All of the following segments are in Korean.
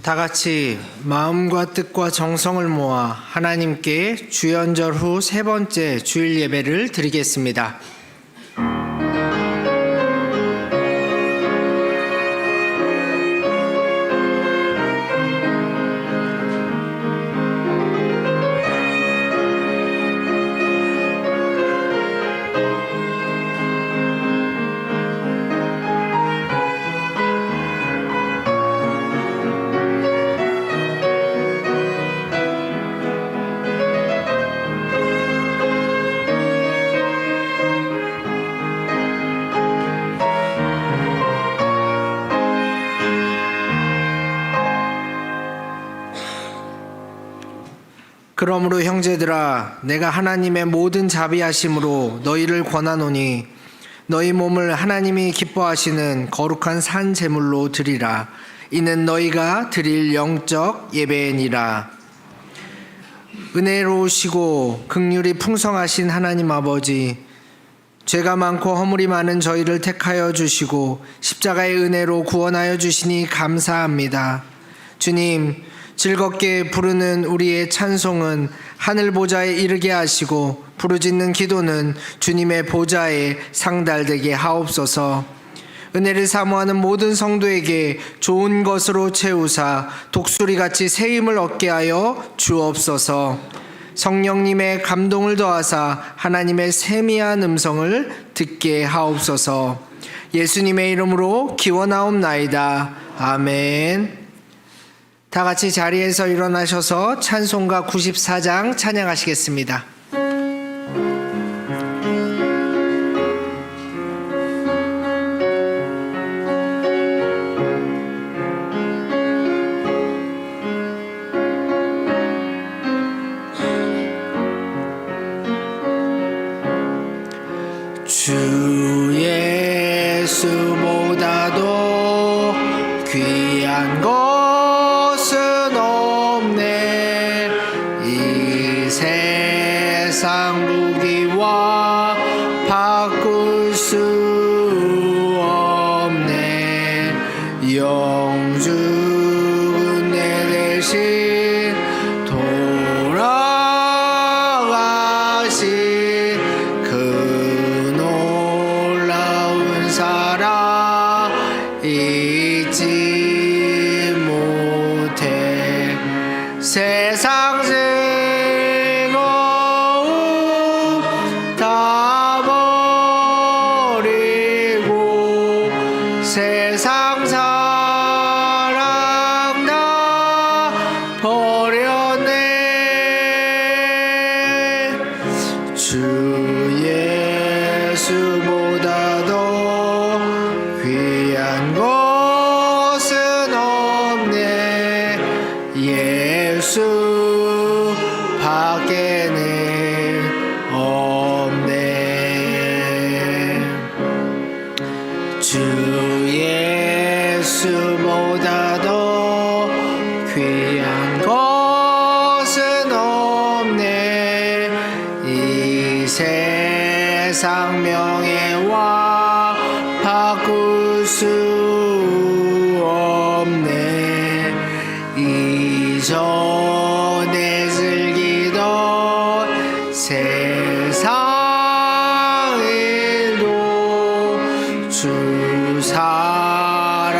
다 같이 마음과 뜻과 정성을 모아 하나님께 주연절 후 세 번째 주일 예배를 드리겠습니다. 그러므로 형제들아, 내가 하나님의 모든 자비하심으로 너희를 권하노니 너희 몸을 하나님이 기뻐하시는 거룩한 산 제물로 드리라. 이는 너희가 드릴 영적 예배니라. 은혜로우시고 긍휼이 풍성하신 하나님 아버지, 죄가 많고 허물이 많은 저희를 택하여 주시고 십자가의 은혜로 구원하여 주시니 감사합니다. 주님, 즐겁게 부르는 우리의 찬송은 하늘 보좌에 이르게 하시고 부르짖는 기도는 주님의 보좌에 상달되게 하옵소서. 은혜를 사모하는 모든 성도에게 좋은 것으로 채우사 독수리같이 새 힘을 얻게 하여 주옵소서. 성령님의 감동을 더하사 하나님의 세미한 음성을 듣게 하옵소서. 예수님의 이름으로 기원하옵나이다. 아멘. 다 같이 자리에서 일어나셔서 찬송가 94장 찬양하시겠습니다. 주 예수보다도 귀한 것은 없네. 이 세상 무기와 바꿀 수 없네. 영주는 내 대신 돌아가신 그 놀라운 사랑 잊지 못해. 세상 즐거움 다 버리고 세상 사랑 다 버렸네. 주 예수보다도 귀한 것은 없네. 예수 밖에는 없네. 주 예수보다도 귀한 것은 없네. 이 세상 명예와 바꿀 수 없네. 이전에 즐기던 세상에도 주 사랑하는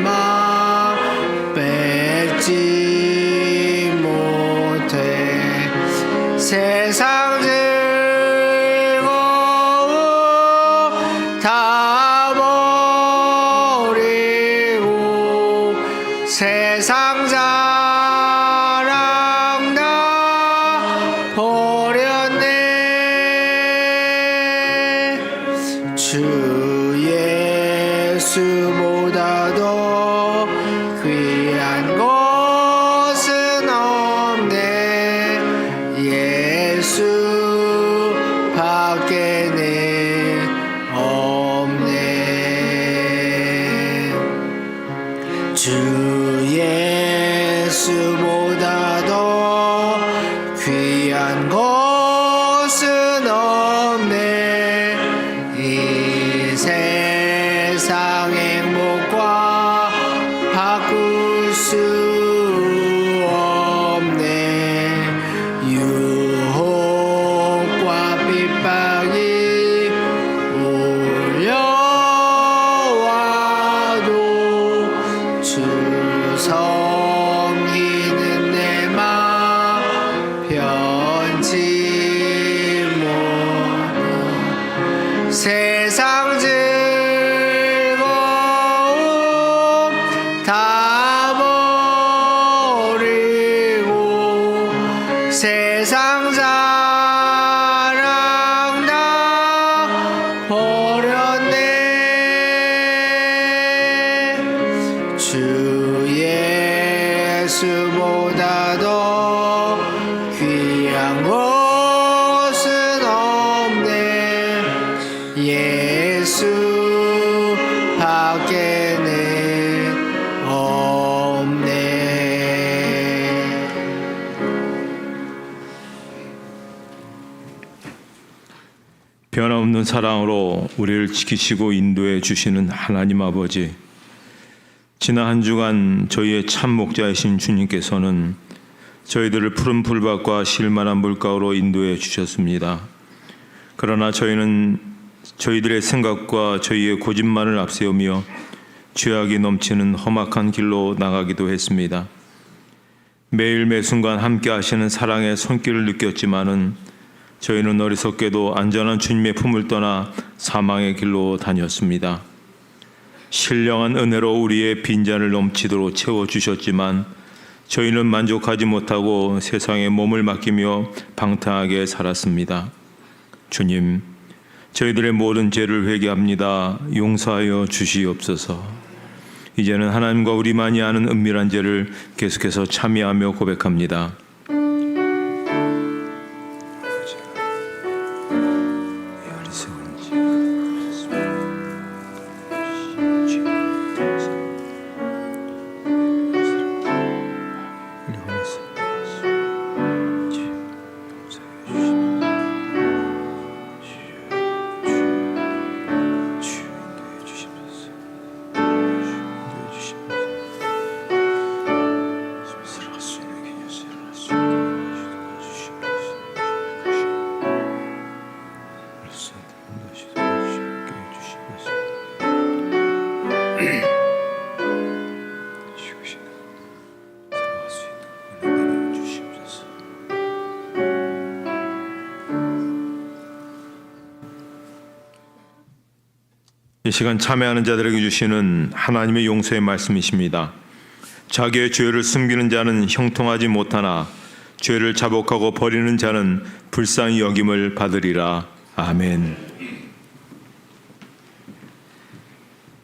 마음 뺏지 못해. 세상 즐거움 다 버리고 세상 자랑 다 버렸네. 주 예수보다도 귀한 것은 없네. 예수 밖에는 없네. 주 예수보다도 귀한 것은 없네. 이 세상 행복과 끊임없는 사랑으로 우리를 지키시고 인도해 주시는 하나님 아버지, 지난 한 주간 저희의 참 목자이신 주님께서는 저희들을 푸른 풀밭과 쉴만한 물가로 인도해 주셨습니다. 그러나 저희는 저희들의 생각과 저희의 고집만을 앞세우며 죄악이 넘치는 험악한 길로 나가기도 했습니다. 매일 매순간 함께 하시는 사랑의 손길을 느꼈지만은 저희는 어리석게도 안전한 주님의 품을 떠나 사망의 길로 다녔습니다. 신령한 은혜로 우리의 빈잔을 넘치도록 채워주셨지만 저희는 만족하지 못하고 세상에 몸을 맡기며 방탕하게 살았습니다. 주님, 저희들의 모든 죄를 회개합니다. 용서하여 주시옵소서. 이제는 하나님과 우리만이 아는 은밀한 죄를 계속해서 참여하며 고백합니다. 이 시간 참여하는 자들에게 주시는 하나님의 용서의 말씀이십니다. 자기의 죄를 숨기는 자는 형통하지 못하나 죄를 자복하고 버리는 자는 불쌍히 여김을 받으리라. 아멘.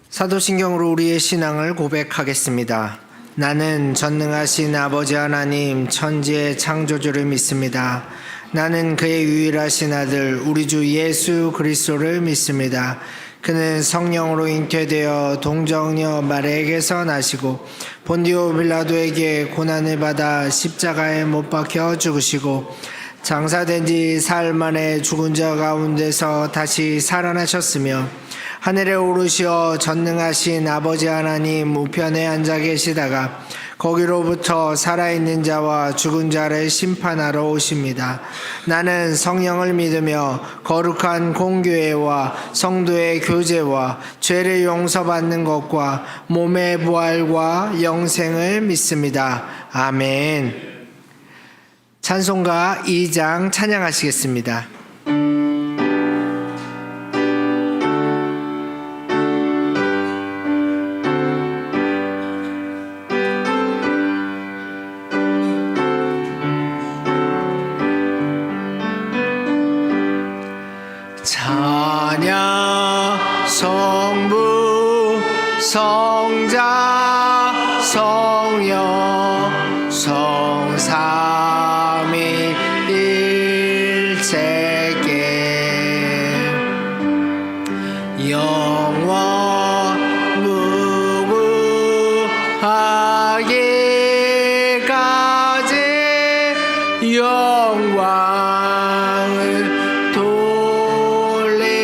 사도신경으로 우리의 신앙을 고백하겠습니다. 나는 전능하신 아버지 하나님 천지의 창조주를 믿습니다. 나는 그의 유일하신 아들 우리 주 예수 그리스도를 믿습니다. 그는 성령으로 잉태되어 동정녀 마리아에게서 나시고 본디오 빌라도에게 고난을 받아 십자가에 못 박혀 죽으시고 장사된 지 사흘 만에 죽은 자 가운데서 다시 살아나셨으며 하늘에 오르시어 전능하신 아버지 하나님 우편에 앉아 계시다가 거기로부터 살아있는 자와 죽은 자를 심판하러 오십니다. 나는 성령을 믿으며 거룩한 공교회와 성도의 교제와 죄를 용서받는 것과 몸의 부활과 영생을 믿습니다. 아멘. 찬송가 2장 찬양하시겠습니다. 성부 성자 성령 성삼위일체께 영원 무궁하기까지 영광을 돌리세.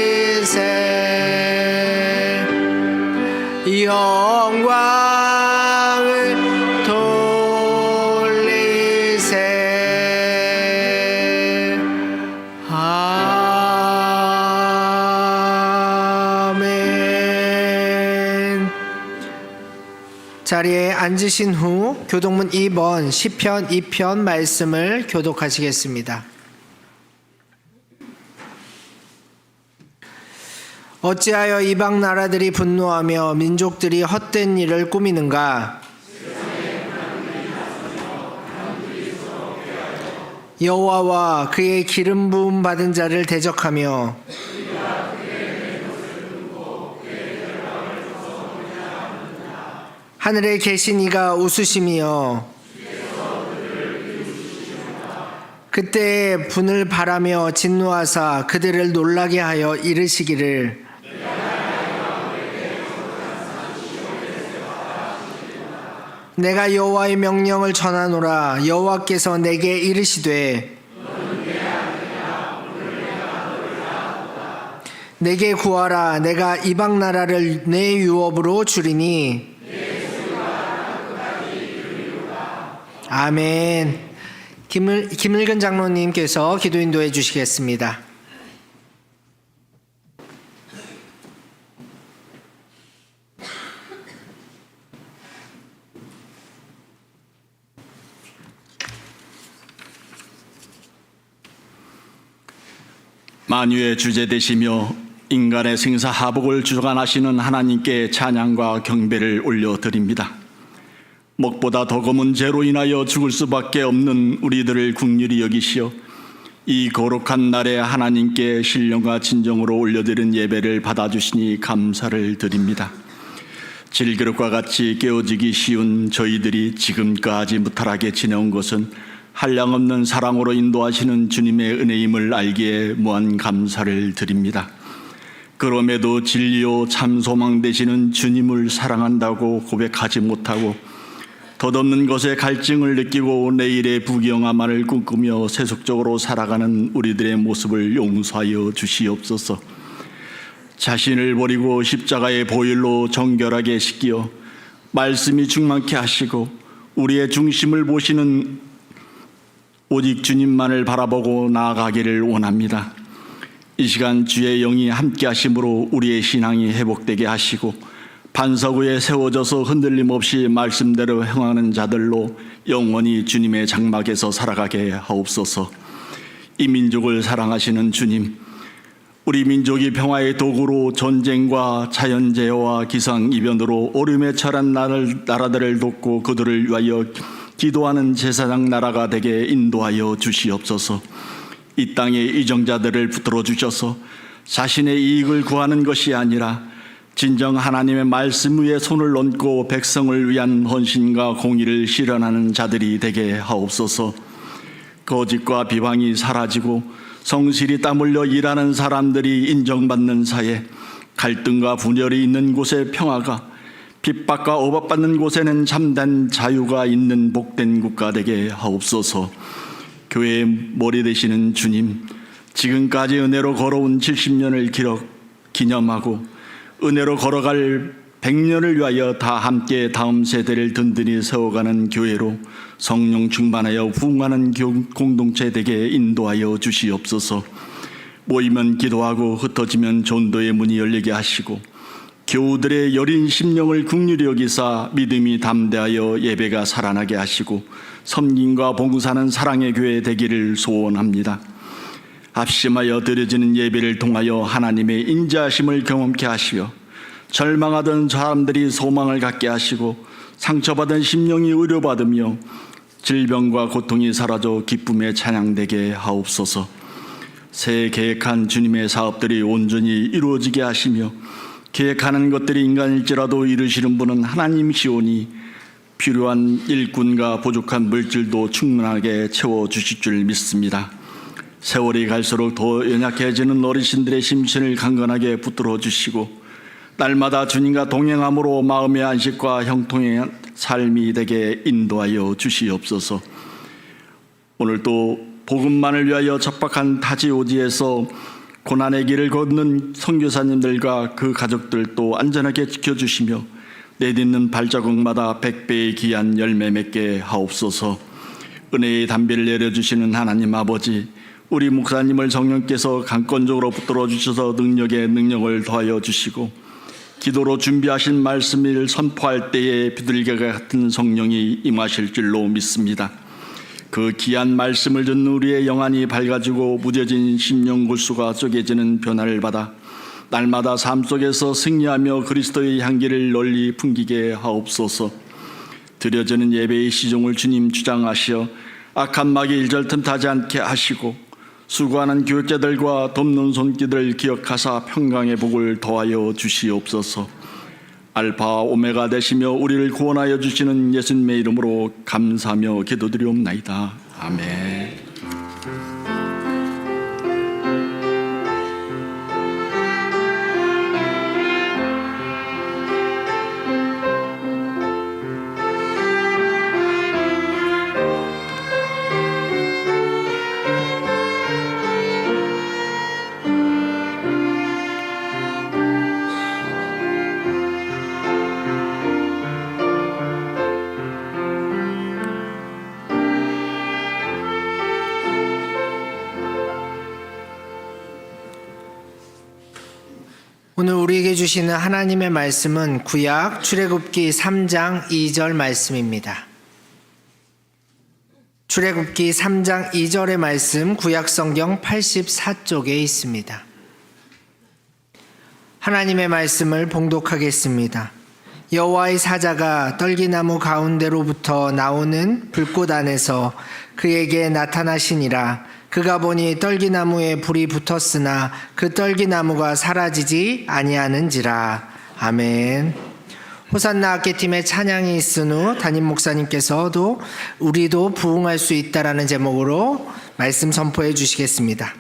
영광을 돌리세. 아멘. 자리에 앉으신 후 교독문 2번 시편 2편 말씀을 교독하시겠습니다. 어찌하여 이방 나라들이 분노하며 민족들이 헛된 일을 꾸미는가? 여호와와 그의 기름 부음 받은 자를 대적하며 하늘에 계신 이가 웃으시며 그때 분을 바라며 진노하사 그들을 놀라게 하여 이르시기를 내가 여호와의 명령을 전하노라. 여호와께서 내게 이르시되 내게 구하라. 내가 이방 나라를 내 유업으로 주리니. 아멘. 김일근 장로님께서 기도 인도해 주시겠습니다. 만유의 주제 되시며 인간의 생사하복을 주관하시는 하나님께 찬양과 경배를 올려드립니다. 먹보다 더 검은 죄로 인하여 죽을 수밖에 없는 우리들을 긍휼히 여기시어 이 거룩한 날에 하나님께 신령과 진정으로 올려드린 예배를 받아주시니 감사를 드립니다. 질그릇과 같이 깨어지기 쉬운 저희들이 지금까지 무탈하게 지내온 것은 한량없는 사랑으로 인도하시는 주님의 은혜임을 알기에 무한 감사를 드립니다. 그럼에도 진리요 참 소망 되시는 주님을 사랑한다고 고백하지 못하고 덧없는 것에 갈증을 느끼고 내일의 부귀영화만을 꿈꾸며 세속적으로 살아가는 우리들의 모습을 용서하여 주시옵소서. 자신을 버리고 십자가의 보혈로 정결하게 씻기어 말씀이 충만케 하시고 우리의 중심을 보시는 오직 주님만을 바라보고 나아가기를 원합니다. 이 시간 주의 영이 함께 하심으로 우리의 신앙이 회복되게 하시고 반석 위에 세워져서 흔들림 없이 말씀대로 행하는 자들로 영원히 주님의 장막에서 살아가게 하옵소서. 이 민족을 사랑하시는 주님, 우리 민족이 평화의 도구로 전쟁과 자연재해와 기상이변으로 어려움에 처한 나라들을 돕고 그들을 위하여 기도하는 제사장 나라가 되게 인도하여 주시옵소서. 이 땅의 이정자들을 붙들어 주셔서 자신의 이익을 구하는 것이 아니라 진정 하나님의 말씀 위에 손을 얹고 백성을 위한 헌신과 공의를 실현하는 자들이 되게 하옵소서. 거짓과 비방이 사라지고 성실히 땀 흘려 일하는 사람들이 인정받는 사회, 갈등과 분열이 있는 곳에 평화가, 핍박과 억압받는 곳에는 참된 자유가 있는 복된 국가 되게 하옵소서. 교회의 머리 되시는 주님, 지금까지 은혜로 걸어온 70년을 기념하고 은혜로 걸어갈 100년을 위하여 다 함께 다음 세대를 든든히 세워가는 교회로 성령 충만하여 부흥하는 공동체 되게 인도하여 주시옵소서. 모이면 기도하고 흩어지면 전도의 문이 열리게 하시고 교우들의 여린 심령을 긍휼히 여기사 믿음이 담대하여 예배가 살아나게 하시고 섬김과 봉사하는 사랑의 교회 되기를 소원합니다. 합심하여 드려지는 예배를 통하여 하나님의 인자하심을 경험케 하시어 절망하던 사람들이 소망을 갖게 하시고 상처받은 심령이 의료받으며 질병과 고통이 사라져 기쁨에 찬양되게 하옵소서. 새 계획한 주님의 사업들이 온전히 이루어지게 하시며 계획하는 것들이 인간일지라도 이루시는 분은 하나님이시오니 필요한 일꾼과 부족한 물질도 충분하게 채워주실 줄 믿습니다. 세월이 갈수록 더 연약해지는 어르신들의 심신을 강건하게 붙들어 주시고 날마다 주님과 동행함으로 마음의 안식과 형통의 삶이 되게 인도하여 주시옵소서. 오늘도 복음만을 위하여 척박한 타지오지에서 고난의 길을 걷는 선교사님들과 그 가족들도 안전하게 지켜주시며 내딛는 발자국마다 100배의 귀한 열매 맺게 하옵소서. 은혜의 담비를 내려주시는 하나님 아버지, 우리 목사님을 성령께서 강권적으로 붙들어 주셔서 능력에 능력을 더하여 주시고 기도로 준비하신 말씀을 선포할 때에 비둘기가 같은 성령이 임하실 줄로 믿습니다. 그 귀한 말씀을 듣는 우리의 영안이 밝아지고 무뎌진 심령 골수가 쪼개지는 변화를 받아 날마다 삶 속에서 승리하며 그리스도의 향기를 널리 풍기게 하옵소서. 드려지는 예배의 시종을 주님 주장하시어 악한 마귀 일절 틈타지 않게 하시고 수고하는 교육자들과 돕는 손길을 기억하사 평강의 복을 더하여 주시옵소서. 알파 오메가 되시며 우리를 구원하여 주시는 예수님의 이름으로 감사하며 기도드리옵나이다. 아멘. 오늘 우리에게 주시는 하나님의 말씀은 구약 출애굽기 3장 2절 말씀입니다. 출애굽기 3장 2절의 말씀 구약 성경 84쪽에 있습니다. 하나님의 말씀을 봉독하겠습니다. 여호와의 사자가 떨기나무 가운데로부터 나오는 불꽃 안에서 그에게 나타나시니라. 그가 보니 떨기나무에 불이 붙었으나 그 떨기나무가 사라지지 아니하는지라. 아멘. 호산나 학계팀의 찬양이 있은 후 담임 목사님께서도 우리도 부흥할 수 있다라는 제목으로 말씀 선포해 주시겠습니다.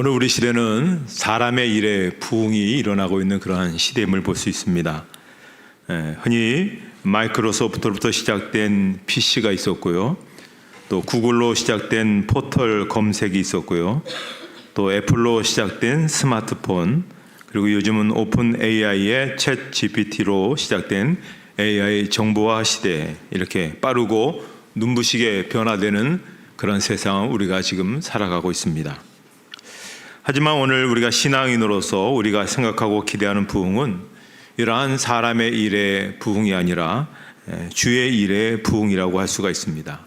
오늘 우리 시대는 사람의 일에 부흥이 일어나고 있는 그러한 시대임을 볼 수 있습니다. 흔히 마이크로소프트로부터 시작된 PC가 있었고요. 또 구글로 시작된 포털 검색이 있었고요. 또 애플로 시작된 스마트폰, 그리고 요즘은 오픈 AI의 챗 GPT로 시작된 AI 정보화 시대, 이렇게 빠르고 눈부시게 변화되는 그런 세상을 우리가 지금 살아가고 있습니다. 하지만 오늘 우리가 신앙인으로서 우리가 생각하고 기대하는 부흥은 이러한 사람의 일의 부흥이 아니라 주의 일의 부흥이라고 할 수가 있습니다.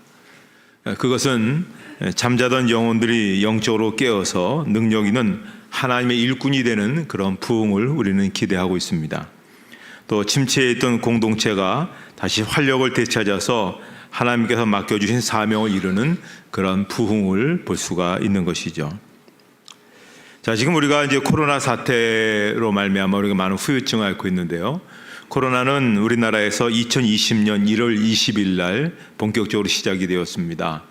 그것은 잠자던 영혼들이 영적으로 깨어서 능력 있는 하나님의 일꾼이 되는 그런 부흥을 우리는 기대하고 있습니다. 또 침체에 있던 공동체가 다시 활력을 되찾아서 하나님께서 맡겨주신 사명을 이루는 그런 부흥을 볼 수가 있는 것이죠. 자, 지금 우리가 이제 코로나 사태로 말미암아 우리가 많은 후유증을 앓고 있는데요. 코로나는 우리나라에서 2020년 1월 20일 날 본격적으로 시작이 되었습니다.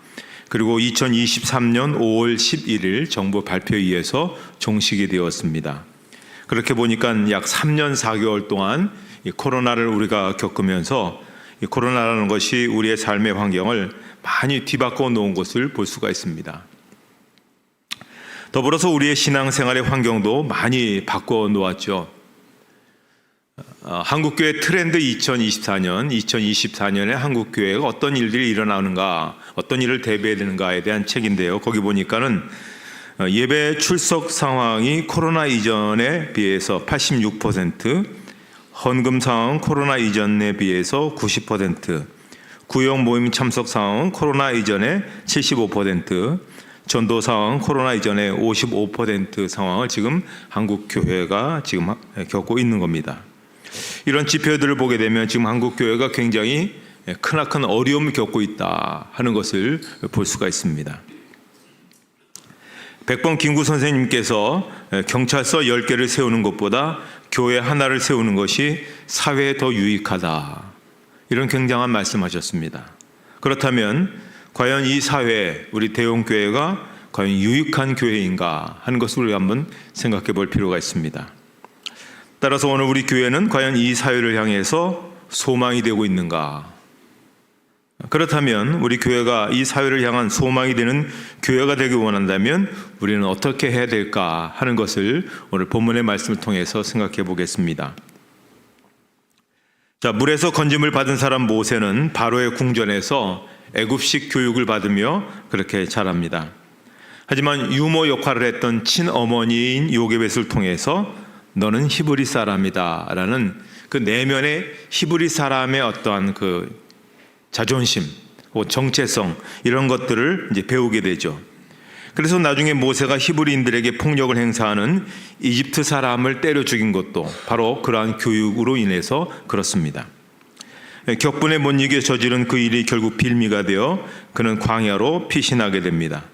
그리고 2023년 5월 11일 정부 발표에 의해서 종식이 되었습니다. 그렇게 보니까 약 3년 4개월 동안 이 코로나를 우리가 겪으면서 이 코로나라는 것이 우리의 삶의 환경을 많이 뒤바꿔 놓은 것을 볼 수가 있습니다. 더불어서 우리의 신앙생활의 환경도 많이 바꿔 놓았죠. 한국교회 트렌드 2024년에 한국교회가 어떤 일들이 일어나는가, 어떤 일을 대비해야 되는가에 대한 책인데요. 거기 보니까는 예배 출석 상황이 코로나 이전에 비해서 86%, 헌금 상황은 코로나 이전에 비해서 90%, 구역 모임 참석 상황은 코로나 이전에 75%, 전도 상황은 코로나 이전에 55% 상황을 지금 한국교회가 지금 겪고 있는 겁니다. 이런 지표들을 보게 되면 지금 한국교회가 굉장히 크나큰 어려움을 겪고 있다 하는 것을 볼 수가 있습니다. 백범 김구 선생님께서 경찰서 10개를 세우는 것보다 교회 하나를 세우는 것이 사회에 더 유익하다, 이런 굉장한 말씀하셨습니다. 그렇다면 과연 이 사회, 우리 대형교회가 과연 유익한 교회인가 하는 것을 우리가 한번 생각해 볼 필요가 있습니다. 따라서 오늘 우리 교회는 과연 이 사회를 향해서 소망이 되고 있는가? 그렇다면 우리 교회가 이 사회를 향한 소망이 되는 교회가 되기 원한다면 우리는 어떻게 해야 될까 하는 것을 오늘 본문의 말씀을 통해서 생각해 보겠습니다. 자, 물에서 건짐을 받은 사람 모세는 바로의 궁전에서 애굽식 교육을 받으며 그렇게 자랍니다. 하지만 유모 역할을 했던 친어머니인 요게벳을 통해서 너는 히브리 사람이다 라는 그 내면의 히브리 사람의 어떠한 그 자존심, 정체성, 이런 것들을 이제 배우게 되죠. 그래서 나중에 모세가 히브리인들에게 폭력을 행사하는 이집트 사람을 때려 죽인 것도 바로 그러한 교육으로 인해서 그렇습니다. 격분에 못 이겨 저지른 그 일이 결국 빌미가 되어 그는 광야로 피신하게 됩니다.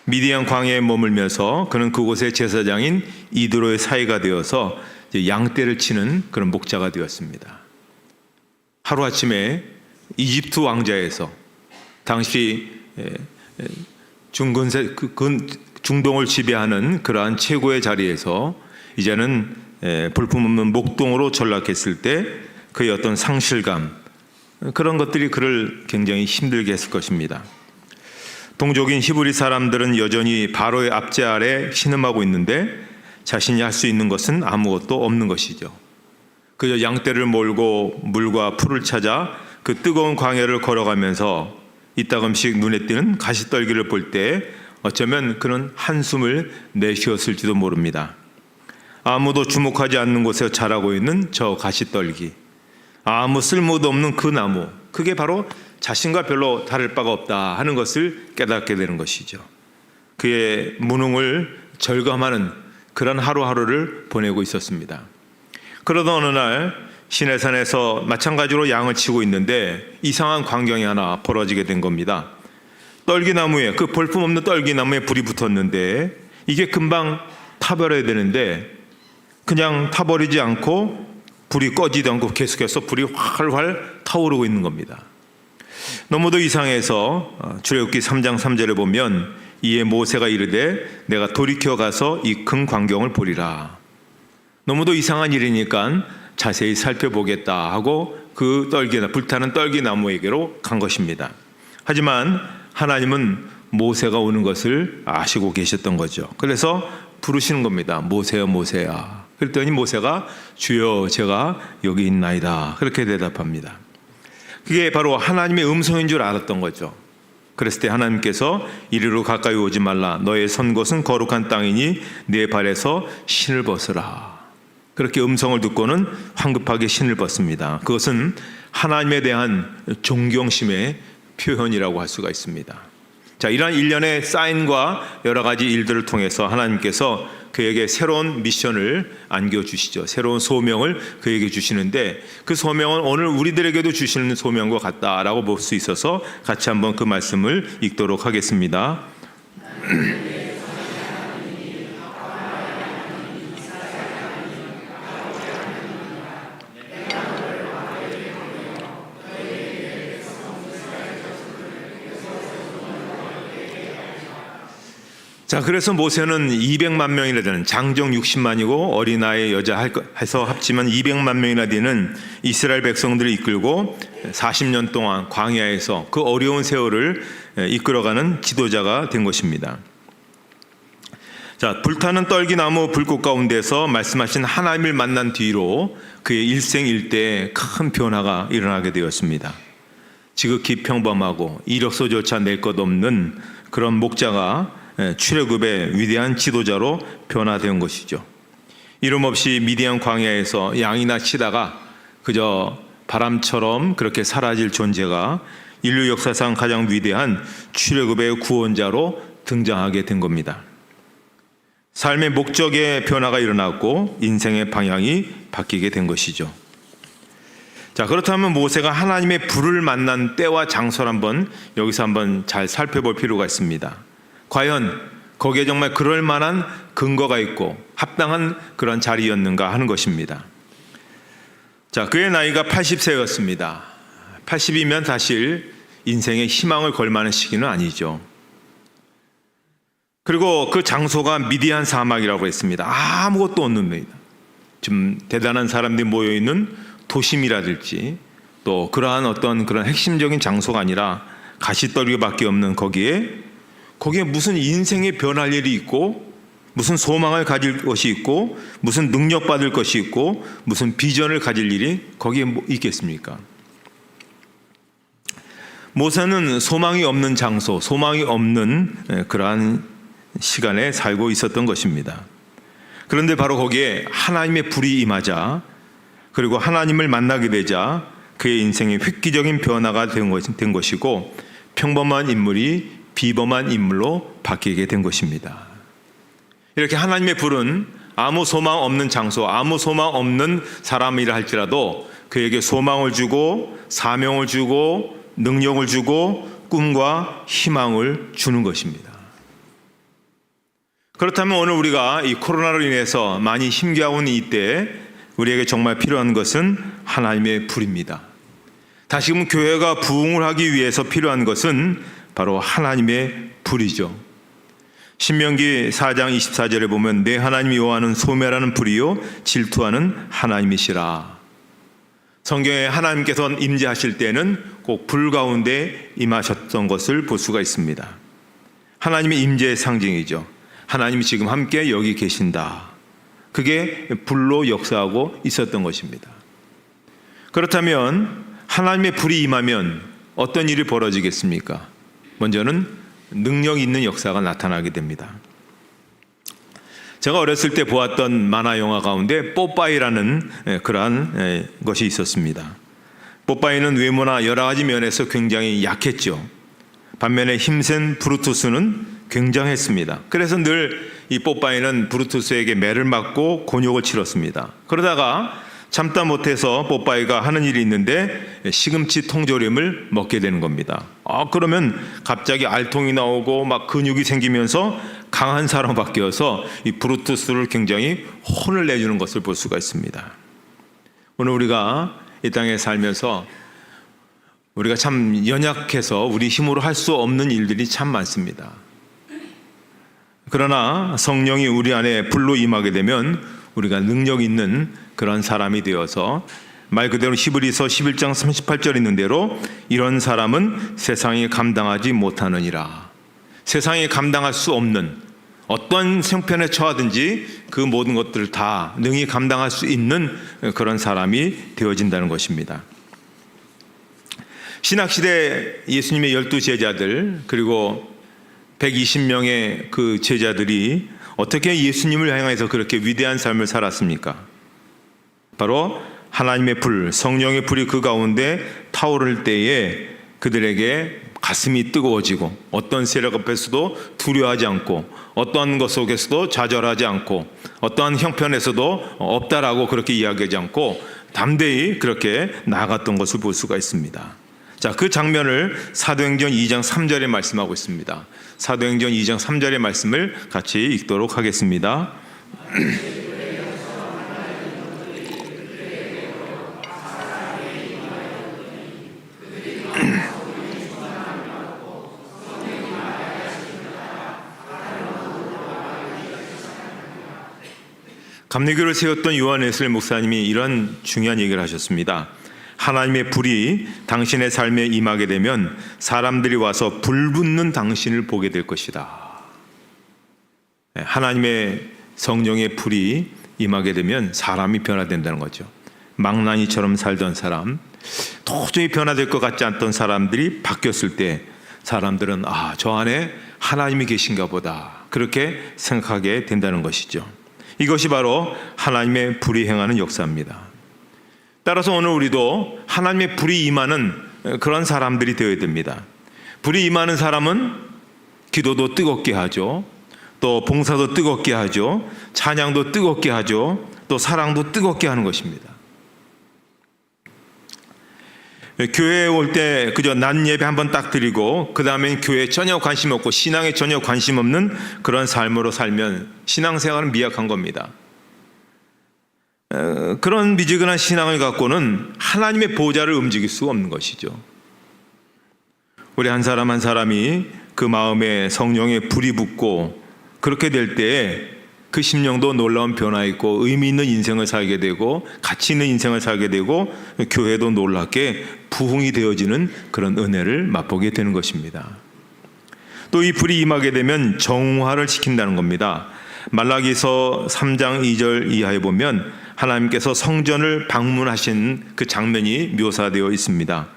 미디안 광야에 머물면서 그는 그곳의 제사장인 이드로의 사이가 되어서 양떼를 치는 그런 목자가 되었습니다. 하루아침에 이집트 왕자에서 당시 중동을 지배하는 그러한 최고의 자리에서 이제는 볼품없는 목동으로 전락했을 때 그의 어떤 상실감, 그런 것들이 그를 굉장히 힘들게 했을 것입니다. 동족인 히브리 사람들은 여전히 바로의 압제 아래 신음하고 있는데 자신이 할 수 있는 것은 아무것도 없는 것이죠. 그저 양떼를 몰고 물과 풀을 찾아 그 뜨거운 광야를 걸어가면서 이따금씩 눈에 띄는 가시떨기를 볼 때 어쩌면 그는 한숨을 내쉬었을지도 모릅니다. 아무도 주목하지 않는 곳에 자라고 있는 저 가시떨기, 아무 쓸모도 없는 그 나무, 그게 바로 자신과 별로 다를 바가 없다 하는 것을 깨닫게 되는 것이죠. 그의 무능을 절감하는 그런 하루하루를 보내고 있었습니다. 그러던 어느 날 시내산에서 마찬가지로 양을 치고 있는데 이상한 광경이 하나 벌어지게 된 겁니다. 떨기나무에, 그 볼품없는 떨기나무에 불이 붙었는데 이게 금방 타버려야 되는데 그냥 타버리지 않고 불이 꺼지지 않고 계속해서 불이 활활 타오르고 있는 겁니다. 너무도 이상해서 출애굽기 3장 3절에 보면 이에 모세가 이르되 내가 돌이켜 가서 이 큰 광경을 보리라. 너무도 이상한 일이니까 자세히 살펴보겠다 하고 그 불타는 떨기나무에게로 간 것입니다. 하지만 하나님은 모세가 오는 것을 아시고 계셨던 거죠. 그래서 부르시는 겁니다. 모세야, 모세야. 그랬더니 모세가 주여, 제가 여기 있나이다. 그렇게 대답합니다. 그게 바로 하나님의 음성인 줄 알았던 거죠. 그랬을 때 하나님께서 이리로 가까이 오지 말라. 너의 선 곳은 거룩한 땅이니 내 발에서 신을 벗으라. 그렇게 음성을 듣고는 황급하게 신을 벗습니다. 그것은 하나님에 대한 존경심의 표현이라고 할 수가 있습니다. 자, 이러한 일련의 사인과 여러 가지 일들을 통해서 하나님께서 그에게 새로운 미션을 안겨주시죠. 새로운 소명을 그에게 주시는데 그 소명은 오늘 우리들에게도 주시는 소명과 같다라고 볼 수 있어서 같이 한번 그 말씀을 읽도록 하겠습니다. 자, 그래서 모세는 200만 명이나 되는 장정 60만이고 어린아이 여자 해서 합치면 200만 명이나 되는 이스라엘 백성들을 이끌고 40년 동안 광야에서 그 어려운 세월을 이끌어가는 지도자가 된 것입니다. 자, 불타는 떨기나무 불꽃 가운데서 말씀하신 하나님을 만난 뒤로 그의 일생일대에 큰 변화가 일어나게 되었습니다. 지극히 평범하고 이력서조차 낼 것 없는 그런 목자가 출애굽의 위대한 지도자로 변화된 것이죠. 이름 없이 미디안 광야에서 양이나 치다가 그저 바람처럼 그렇게 사라질 존재가 인류 역사상 가장 위대한 출애굽의 구원자로 등장하게 된 겁니다. 삶의 목적의 변화가 일어났고 인생의 방향이 바뀌게 된 것이죠. 자, 그렇다면 모세가 하나님의 불을 만난 때와 장소를 여기서 한번 잘 살펴볼 필요가 있습니다. 과연 거기에 정말 그럴 만한 근거가 있고 합당한 그런 자리였는가 하는 것입니다. 자, 그의 나이가 80세였습니다. 80이면 사실 인생의 희망을 걸 만한 시기는 아니죠. 그리고 그 장소가 미디안 사막이라고 했습니다. 아무것도 없는 데입니다. 좀 대단한 사람들이 모여있는 도심이라든지 또 그러한 어떤 그런 핵심적인 장소가 아니라 가시떨기밖에 없는 거기에 무슨 인생에 변할 일이 있고 무슨 소망을 가질 것이 있고 무슨 능력받을 것이 있고 무슨 비전을 가질 일이 거기에 있겠습니까? 모세는 소망이 없는 장소, 소망이 없는 그러한 시간에 살고 있었던 것입니다. 그런데 바로 거기에 하나님의 불이 임하자 그리고 하나님을 만나게 되자 그의 인생에 획기적인 변화가 된 것이고 평범한 인물이 비범한 인물로 바뀌게 된 것입니다. 이렇게 하나님의 불은 아무 소망 없는 장소, 아무 소망 없는 사람이라 할지라도 그에게 소망을 주고 사명을 주고 능력을 주고 꿈과 희망을 주는 것입니다. 그렇다면 오늘 우리가 이 코로나로 인해서 많이 힘겨운 이때 우리에게 정말 필요한 것은 하나님의 불입니다. 다시금 교회가 부흥을 하기 위해서 필요한 것은 바로 하나님의 불이죠. 신명기 4장 24절에 보면 내 하나님 여호와는 소멸하는 불이요 질투하는 하나님이시라. 성경에 하나님께서 임재하실 때는 꼭 불 가운데 임하셨던 것을 볼 수가 있습니다. 하나님의 임재의 상징이죠. 하나님이 지금 함께 여기 계신다. 그게 불로 역사하고 있었던 것입니다. 그렇다면 하나님의 불이 임하면 어떤 일이 벌어지겠습니까? 먼저는 능력 있는 역사가 나타나게 됩니다. 제가 어렸을 때 보았던 만화 영화 가운데 뽀빠이라는 그러한 것이 있었습니다. 뽀빠이는 외모나 여러 가지 면에서 굉장히 약했죠. 반면에 힘센 브루투스는 굉장했습니다. 그래서 늘 이 뽀빠이는 브루투스에게 매를 맞고 곤욕을 치렀습니다. 그러다가 참다 못해서 뽀빠이가 하는 일이 있는데 시금치 통조림을 먹게 되는 겁니다. 그러면 갑자기 알통이 나오고 막 근육이 생기면서 강한 사람으로 바뀌어서 이 브루투스를 굉장히 혼을 내주는 것을 볼 수가 있습니다. 오늘 우리가 이 땅에 살면서 우리가 참 연약해서 우리 힘으로 할 수 없는 일들이 참 많습니다. 그러나 성령이 우리 안에 불로 임하게 되면 우리가 능력 있는 그런 사람이 되어서 말 그대로 히브리서 11장 38절 있는 대로 이런 사람은 세상에 감당하지 못하느니라. 세상에 감당할 수 없는 어떤 형편에 처하든지 그 모든 것들을 다 능히 감당할 수 있는 그런 사람이 되어진다는 것입니다. 신학시대 예수님의 12제자들 그리고 120명의 그 제자들이 어떻게 예수님을 향해서 그렇게 위대한 삶을 살았습니까? 바로 하나님의 불, 성령의 불이 그 가운데 타오를 때에 그들에게 가슴이 뜨거워지고 어떤 세력 앞에서도 두려워하지 않고 어떤 것 속에서도 좌절하지 않고 어떠한 형편에서도 없다라고 그렇게 이야기하지 않고 담대히 그렇게 나아갔던 것을 볼 수가 있습니다. 자, 그 장면을 사도행전 2장 3절에 말씀하고 있습니다. 사도행전 2장 3절의 말씀을 같이 읽도록 하겠습니다. 감리교를 세웠던 요한 웨슬리 목사님이 이런 중요한 얘기를 하셨습니다. 하나님의 불이 당신의 삶에 임하게 되면 사람들이 와서 불붙는 당신을 보게 될 것이다. 하나님의 성령의 불이 임하게 되면 사람이 변화된다는 거죠. 망나니처럼 살던 사람, 도저히 변화될 것 같지 않던 사람들이 바뀌었을 때 사람들은 저 안에 하나님이 계신가 보다 그렇게 생각하게 된다는 것이죠. 이것이 바로 하나님의 불이 행하는 역사입니다. 따라서 오늘 우리도 하나님의 불이 임하는 그런 사람들이 되어야 됩니다. 불이 임하는 사람은 기도도 뜨겁게 하죠. 또 봉사도 뜨겁게 하죠. 찬양도 뜨겁게 하죠. 또 사랑도 뜨겁게 하는 것입니다. 교회에 올 때 그저 낮 예배 한번 딱 드리고 그 다음엔 교회에 전혀 관심 없고 신앙에 전혀 관심 없는 그런 삶으로 살면 신앙생활은 미약한 겁니다. 그런 미지근한 신앙을 갖고는 하나님의 보좌를 움직일 수가 없는 것이죠. 우리 한 사람 한 사람이 그 마음에 성령의 불이 붙고 그렇게 될 때에 그 심령도 놀라운 변화 있고 의미 있는 인생을 살게 되고 가치 있는 인생을 살게 되고 교회도 놀랍게 부흥이 되어지는 그런 은혜를 맛보게 되는 것입니다. 또 이 불이 임하게 되면 정화를 시킨다는 겁니다. 말라기서 3장 2절 이하에 보면 하나님께서 성전을 방문하신 그 장면이 묘사되어 있습니다.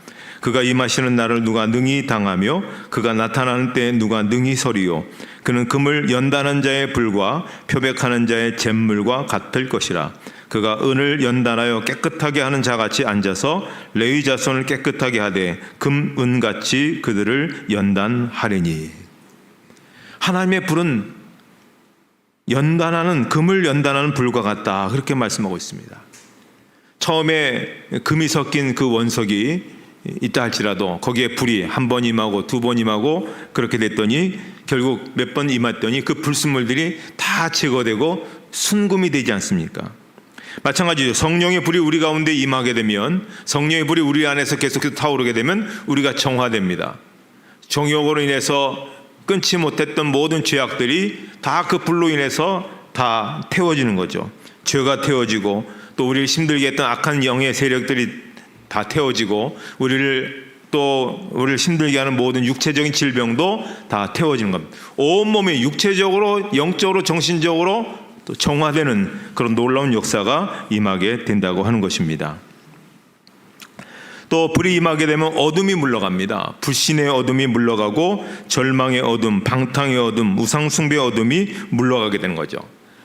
그가 임하시는 날을 누가 능히 당하며 그가 나타나는 때에 누가 능히 서리요. 그는 금을 연단한 자의 불과 표백하는 자의 잿물과 같을 것이라. 그가 은을 연단하여 깨끗하게 하는 자같이 앉아서 레위 자손을 깨끗하게 하되 금, 은같이 그들을 연단하리니. 하나님의 불은 연단하는 금을 연단하는 불과 같다 그렇게 말씀하고 있습니다. 처음에 금이 섞인 그 원석이 있다 할지라도 거기에 불이 한 번 임하고 두 번 임하고 그렇게 됐더니 결국 몇 번 임했더니 그 불순물들이 다 제거되고 순금이 되지 않습니까? 마찬가지죠. 성령의 불이 우리 가운데 임하게 되면 성령의 불이 우리 안에서 계속해서 타오르게 되면 우리가 정화됩니다. 정욕으로 인해서 끊지 못했던 모든 죄악들이 다 그 불로 인해서 다 태워지는 거죠. 죄가 태워지고 또 우리를 힘들게 했던 악한 영의 세력들이 다 태워지고 우리를 힘들게 하는 모든 육체적인 질병도 다 태워지는 겁니다. 온몸이 육체적으로 영적으로 정신적으로 또 정화되는 그런 놀라운 역사가 임하게 된다고 하는 것입니다. 또 불이 임하게 되면 어둠이 물러갑니다. 불신의 어둠이 물러가고 절망의 어둠, 방탕의 어둠, 우상숭배의 어둠이 물러가게 되는 거죠.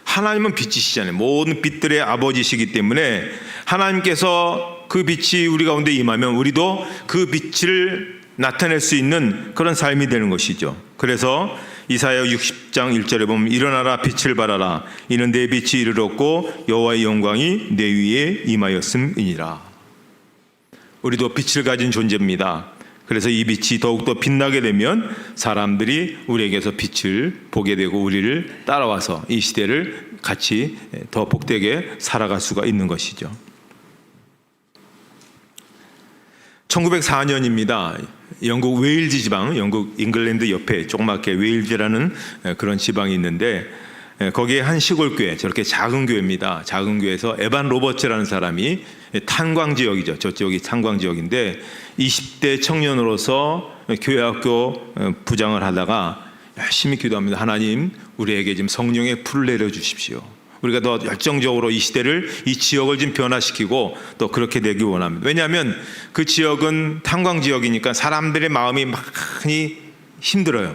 하나님은 빛이시잖아요. 모든 빛들의 아버지시기 때문에 하나님께서 그 빛이 우리 가운데 임하면 우리도 그 빛을 나타낼 수 있는 그런 삶이 되는 것이죠. 그래서 이사야 60장 1절에 보면 일어나라 빛을 발하라 이는 내 빛이 이르렀고 여호와의 영광이 내 위에 임하였음이니라. 우리도 빛을 가진 존재입니다. 그래서 이 빛이 더욱더 빛나게 되면 사람들이 우리에게서 빛을 보게 되고 우리를 따라와서 이 시대를 같이 더 복되게 살아갈 수가 있는 것이죠. 1904년입니다. 영국 웨일즈 지방, 영국 잉글랜드 옆에 조그맣게 웨일즈라는 그런 지방이 있는데 거기에 한 시골 교회, 저렇게 작은 교회입니다. 작은 교회에서 에반 로버츠라는 사람이 탄광 지역이죠. 저쪽이 탄광 지역인데 20대 청년으로서 교회학교 부장을 하다가 열심히 기도합니다. 하나님, 우리에게 지금 성령의 불을 내려주십시오. 우리가 더 열정적으로 이 시대를, 이 지역을 좀 변화시키고 또 그렇게 되기 원합니다. 왜냐하면 그 지역은 탄광 지역이니까 사람들의 마음이 많이 힘들어요.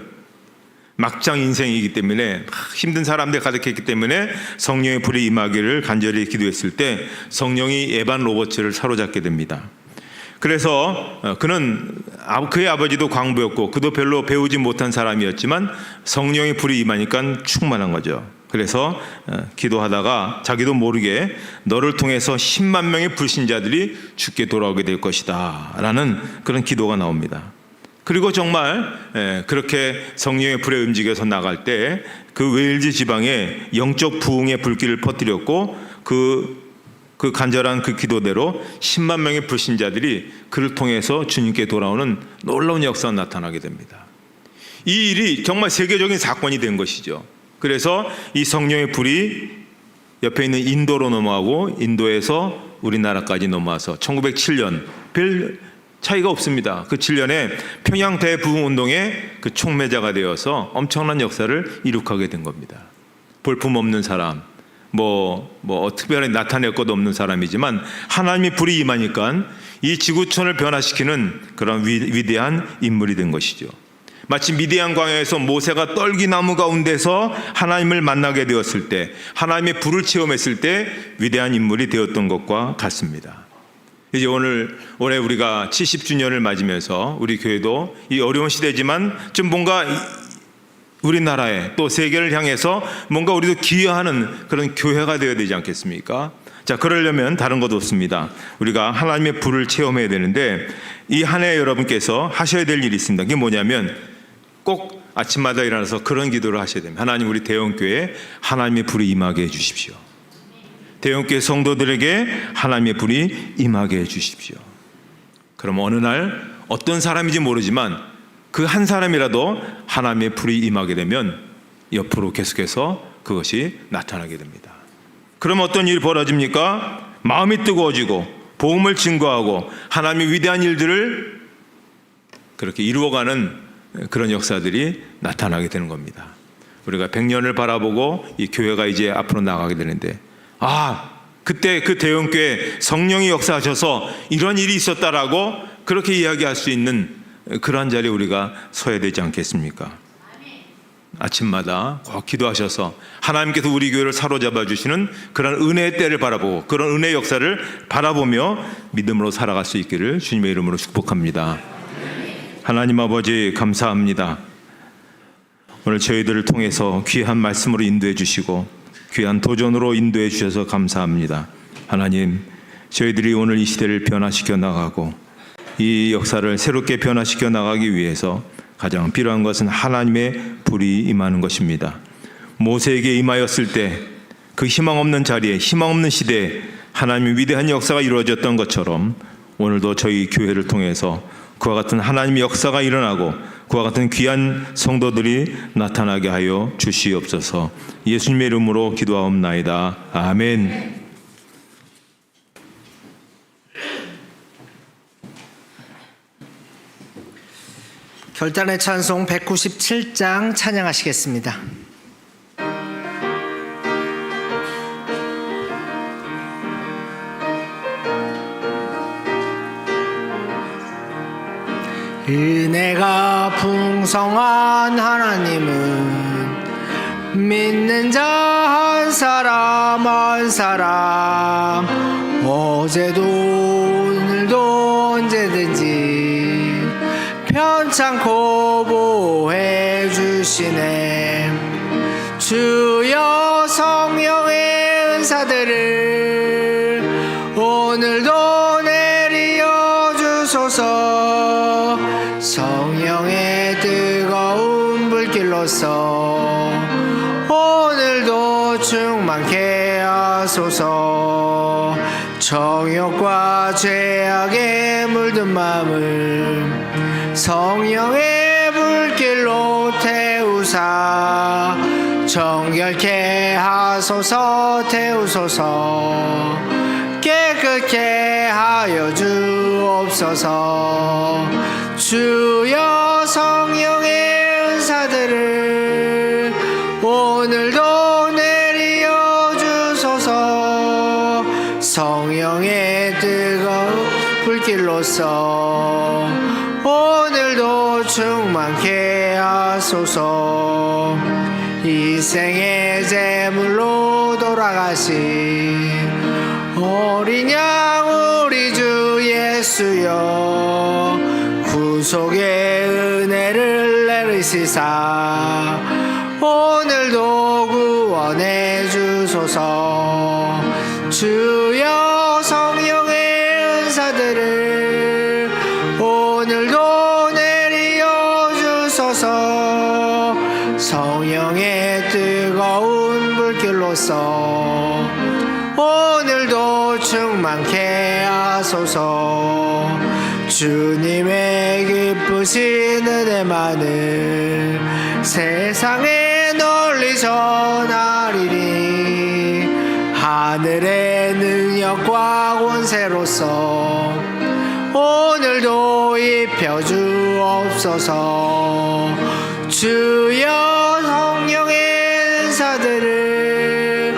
막장 인생이기 때문에 힘든 사람들이 가득했기 때문에 성령의 불이 임하기를 간절히 기도했을 때 성령이 에반 로버츠를 사로잡게 됩니다. 그래서 그는 그의 아버지도 광부였고 그도 별로 배우지 못한 사람이었지만 성령의 불이 임하니까 충만한 거죠. 그래서 기도하다가 자기도 모르게 너를 통해서 10만 명의 불신자들이 죽게 돌아오게 될 것이다 라는 그런 기도가 나옵니다. 그리고 정말 그렇게 성령의 불에 움직여서 나갈 때 그 웨일즈 지방에 영적 부흥의 불길을 퍼뜨렸고 그 간절한 그 기도대로 10만 명의 불신자들이 그를 통해서 주님께 돌아오는 놀라운 역사가 나타나게 됩니다. 이 일이 정말 세계적인 사건이 된 것이죠. 그래서 이 성령의 불이 옆에 있는 인도로 넘어가고 인도에서 우리나라까지 넘어와서 1907년 별 차이가 없습니다. 그 7년에 평양 대부흥운동의 그 촉매자가 되어서 엄청난 역사를 이룩하게 된 겁니다. 볼품없는 사람, 특별히 나타낼 것 없는 사람이지만 하나님의 불이 임하니까 이 지구촌을 변화시키는 그런 위대한 인물이 된 것이죠. 마치 미디안 광야에서 모세가 떨기나무 가운데서 하나님을 만나게 되었을 때, 하나님의 불을 체험했을 때 위대한 인물이 되었던 것과 같습니다. 이제 올해 우리가 70주년을 맞으면서 우리 교회도 이 어려운 시대지만 좀 뭔가 우리나라에 또 세계를 향해서 뭔가 우리도 기여하는 그런 교회가 되어야 되지 않겠습니까? 자, 그러려면 다른 것 없습니다. 우리가 하나님의 불을 체험해야 되는데 이 한 해 여러분께서 하셔야 될 일이 있습니다. 그게 뭐냐면 꼭 아침마다 일어나서 그런 기도를 하셔야 됩니다. 하나님, 우리 대형교회에 하나님의 불이 임하게 해주십시오. 대형교회 성도들에게 하나님의 불이 임하게 해주십시오. 그럼 어느 날 어떤 사람인지 모르지만 그 한 사람이라도 하나님의 불이 임하게 되면 옆으로 계속해서 그것이 나타나게 됩니다. 그럼 어떤 일이 벌어집니까? 마음이 뜨거워지고 복음을 증거하고 하나님의 위대한 일들을 그렇게 이루어가는 그런 역사들이 나타나게 되는 겁니다. 우리가 100년을 바라보고 이 교회가 이제 앞으로 나가게 되는데 그때 그 대형교회 성령이 역사하셔서 이런 일이 있었다라고 그렇게 이야기할 수 있는 그러한 자리에 우리가 서야 되지 않겠습니까? 아침마다 꼭 기도하셔서 하나님께서 우리 교회를 사로잡아 주시는 그런 은혜의 때를 바라보고 그런 은혜의 역사를 바라보며 믿음으로 살아갈 수 있기를 주님의 이름으로 축복합니다. 하나님 아버지, 감사합니다. 오늘 저희들을 통해서 귀한 말씀으로 인도해 주시고 귀한 도전으로 인도해 주셔서 감사합니다. 하나님, 저희들이 오늘 이 시대를 변화시켜 나가고 이 역사를 새롭게 변화시켜 나가기 위해서 가장 필요한 것은 하나님의 불이 임하는 것입니다. 모세에게 임하였을 때 그 희망 없는 자리에, 희망 없는 시대에 하나님의 위대한 역사가 이루어졌던 것처럼 오늘도 저희 교회를 통해서 그와 같은 하나님의 역사가 일어나고 그와 같은 귀한 성도들이 나타나게 하여 주시옵소서. 예수님의 이름으로 기도하옵나이다. 아멘. 결단의 찬송 197장 찬양하시겠습니다. 은혜가 풍성한 하나님은 믿는 자 한 사람 어제도 오늘도 언제든지 편찮고 보호해 주시네. 주여 성령의 은사들을 오늘도 내리어 주소서. 성령의 뜨거운 불길로서 오늘도 충만케 하소서. 정욕과 죄악에 물든 마음을 성령의 불길로 태우사 정결케 하소서. 태우소서. 깨끗게 하여 주옵소서. 주여 성령의 은사들을 오늘도 내리어 주소서. 성령의 뜨거운 불길로서 오늘도 충만케 하소서. 이 생의 제물로 돌아가신 어린 양 우리 주 예수여 구속의 은혜를 내리시사 오늘도 구원해 주소서. 주여 성령의 은사들을 오늘도 내리어 주소서. 성령의 뜨거운 불길로서 오늘도 충만케 하소서. 주님의 기쁘신 은혜만을 세상에 널리 전하리니 하늘의 능력과 권세로서 오늘도 입혀주옵소서. 주여 성령의 은사들을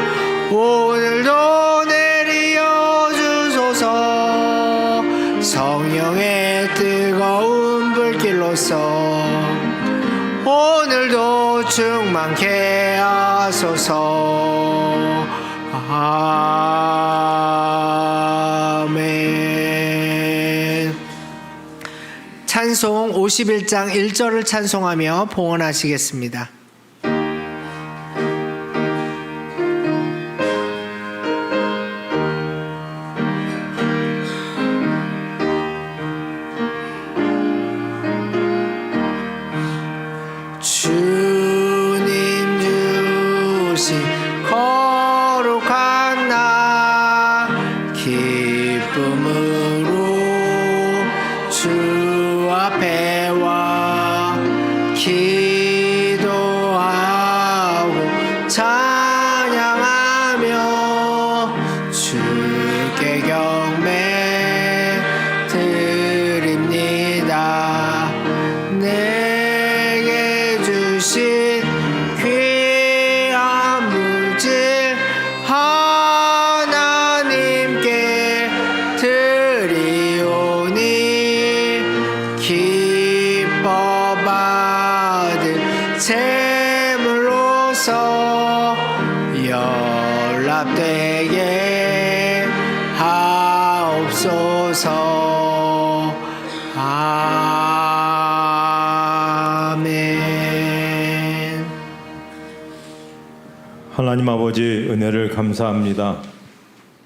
오늘도 내리어 주소서. 성령의 뜨거운 불길로서 오늘도 충만케 하소서. 아멘. 찬송 51장 1절을 찬송하며 봉헌하시겠습니다. 주님 주신 거룩한 나 기쁨으로 주 앞에 와 기도하고 찬양하며 주께 경배 드립니다. 내게 주신 귀한 물질 하나님께 드리오니 기뻐 받을 제물로서 연락되게 하옵소서. 아멘. 하나님 아버지 은혜를 감사합니다.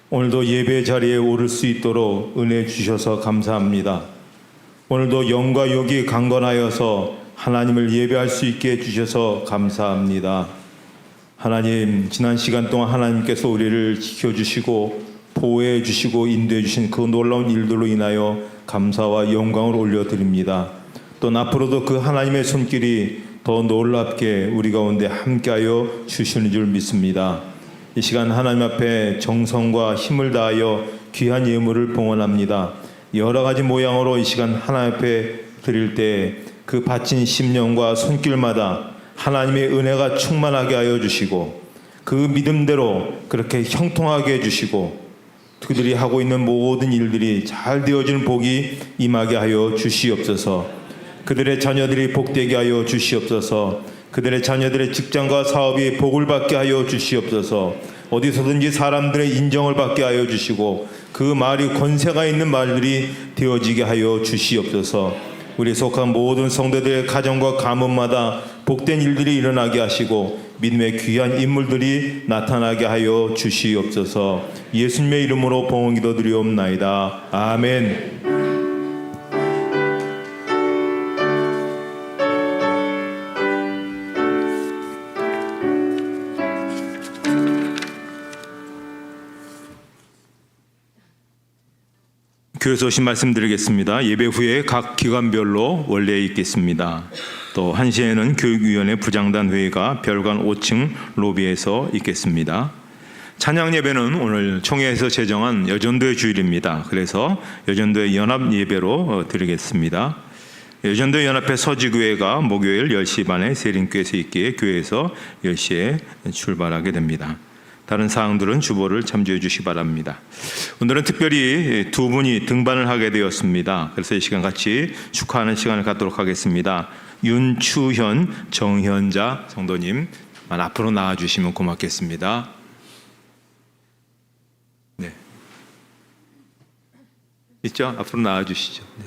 오늘도 예배 자리에 오를 수 있도록 은혜 주셔서 감사합니다. 오늘도 영과 육이 강건하여서 하나님을 예배할 수 있게 해주셔서 감사합니다. 하나님, 지난 시간 동안 하나님께서 우리를 지켜주시고 보호해 주시고 인도해 주신 그 놀라운 일들로 인하여 감사와 영광을 올려드립니다. 또 앞으로도 그 하나님의 손길이 더 놀랍게 우리 가운데 함께하여 주시는 줄 믿습니다. 이 시간 하나님 앞에 정성과 힘을 다하여 귀한 예물을 봉헌합니다. 여러 가지 모양으로 이 시간 하나님 앞에 드릴 때 그 바친 심령과 손길마다 하나님의 은혜가 충만하게 하여 주시고 그 믿음대로 그렇게 형통하게 해주시고 그들이 하고 있는 모든 일들이 잘 되어지는 복이 임하게 하여 주시옵소서. 그들의 자녀들이 복되게 하여 주시옵소서. 그들의 자녀들의 직장과 사업이 복을 받게 하여 주시옵소서. 어디서든지 사람들의 인정을 받게 하여 주시고 그 말이 권세가 있는 말들이 되어지게 하여 주시옵소서. 우리 속한 모든 성도들의 가정과 가문마다 복된 일들이 일어나게 하시고 믿음의 귀한 인물들이 나타나게 하여 주시옵소서. 예수님의 이름으로 봉헌 기도드리옵나이다. 아멘. 교회 소식 말씀드리겠습니다. 예배 후에 각 기관별로 원래에 있겠습니다. 또 1시에는 교육위원회 부장단 회의가 별관 5층 로비에서 있겠습니다. 찬양 예배는 오늘 총회에서 제정한 여전도의 주일입니다. 그래서 여전도의 연합 예배로 드리겠습니다. 여전도의 연합회 서지교회가 목요일 10시 반에 세린교회에서 있기에 교회에서 10시에 출발하게 됩니다. 다른 사항들은 주보를 참조해 주시기 바랍니다. 오늘은 특별히 두 분이 등반을 하게 되었습니다. 그래서 이 시간 같이 축하하는 시간을 갖도록 하겠습니다. 윤추현, 정현자 성도님 앞으로 나와주시면 고맙겠습니다. 네, 있죠? 앞으로 나와주시죠. 네.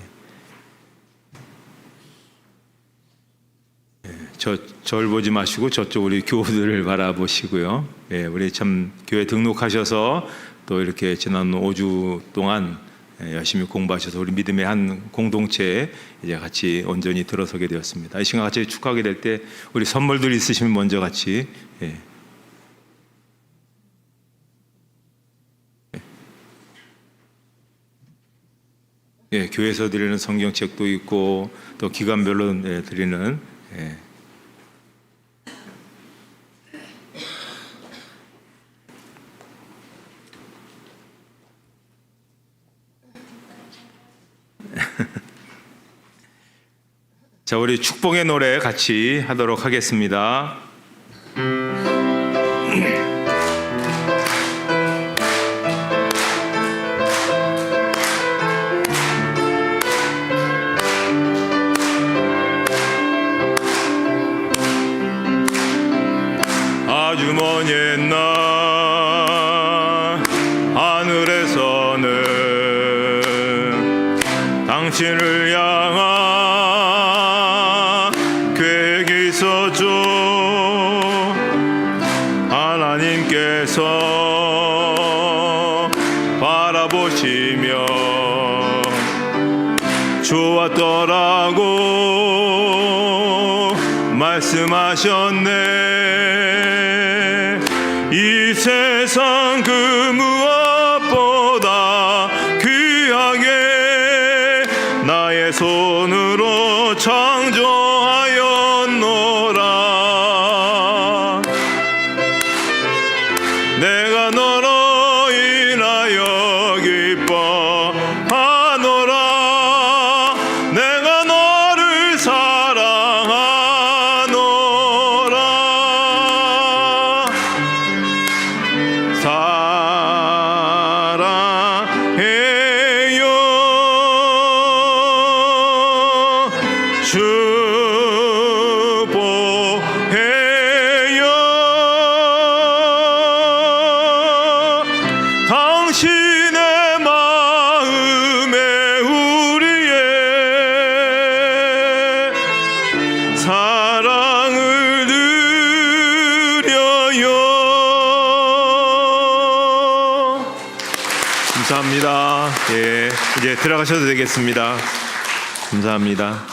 저를 보지 마시고 저쪽 우리 교우들을 바라보시고요. 예, 우리 참 교회 등록하셔서 또 이렇게 지난 5주 동안 열심히 공부하셔서 우리 믿음의 한 공동체에 이제 같이 온전히 들어서게 되었습니다. 이 시간 같이 축하하게 될 때 우리 선물들 있으시면 먼저 같이 교회에서 드리는 성경책도 있고 또 기관별로 드리는 자, 우리 축복의 노래 같이 하도록 하겠습니다. 아주 먼 옛날 하늘에서는 당신을 향한 계획이 있었죠. 하나님께서 바라보시며 좋았더라고 말씀하셨네. 이 세상 그 무엇보다 귀하게 나의 손으로 창조하였노라. 내가 너로 인하여 기뻐하노라. 내가 너를 사랑하노라. 축복해요. 당신의 마음에 우리의 사랑을 드려요. 감사합니다. 예, 이제 들어가셔도 되겠습니다. 감사합니다.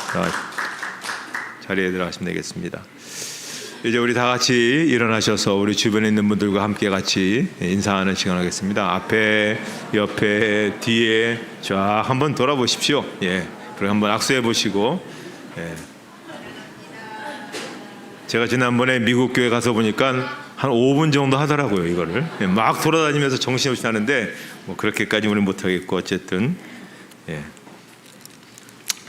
자리에 들어가시면 되겠습니다. 이제 우리 다 같이 일어나셔서 우리 주변에 있는 분들과 함께 같이 인사하는 시간을 하겠습니다. 앞에, 옆에, 뒤에 쫙 한번 돌아보십시오. 예, 그리고 한번 악수해 보시고. 예. 제가 지난번에 미국 교회 가서 보니까 한 5분 정도 하더라고요, 이거를. 예, 막 돌아다니면서 정신없이 하는데 뭐 그렇게까지 우리는 못하겠고 어쨌든. 예.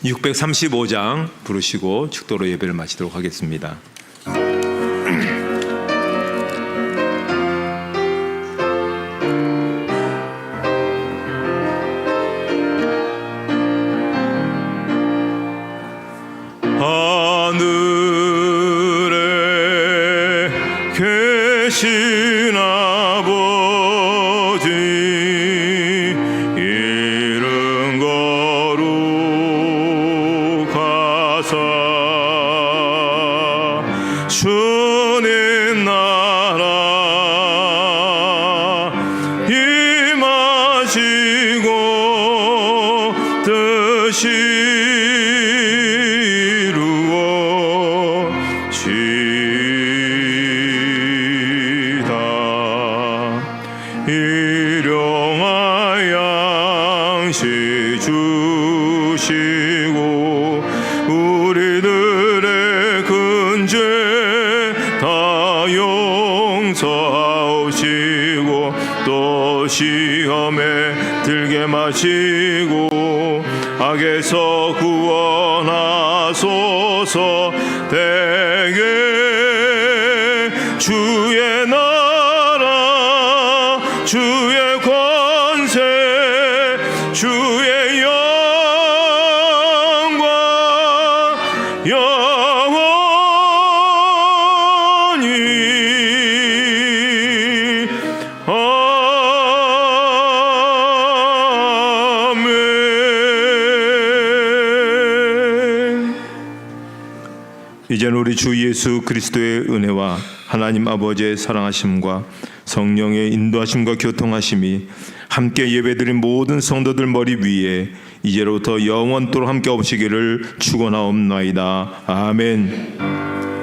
635장 부르시고 축도로 예배를 마치도록 하겠습니다. 하늘에 계신 아버지 이름 거룩하사 주님 나라 임하시고 뜻이 이루어지다. 일용할 양식 주시고 우리들의 큰 죄 다 용서하시고 또 시험에 들게 마시고 악에서 구원하소서. 대개 주의 나라 주의 권세 주의 영광 영원히 아멘. 이제는 우리 주 예수 그리스도의 은혜와 하나님 아버지의 사랑하심과 성령의 인도하심과 교통하심이 함께 예배드린 모든 성도들 머리 위에 이제로부터 영원토록 함께 없으시기를 축원하옵나이다. 아멘.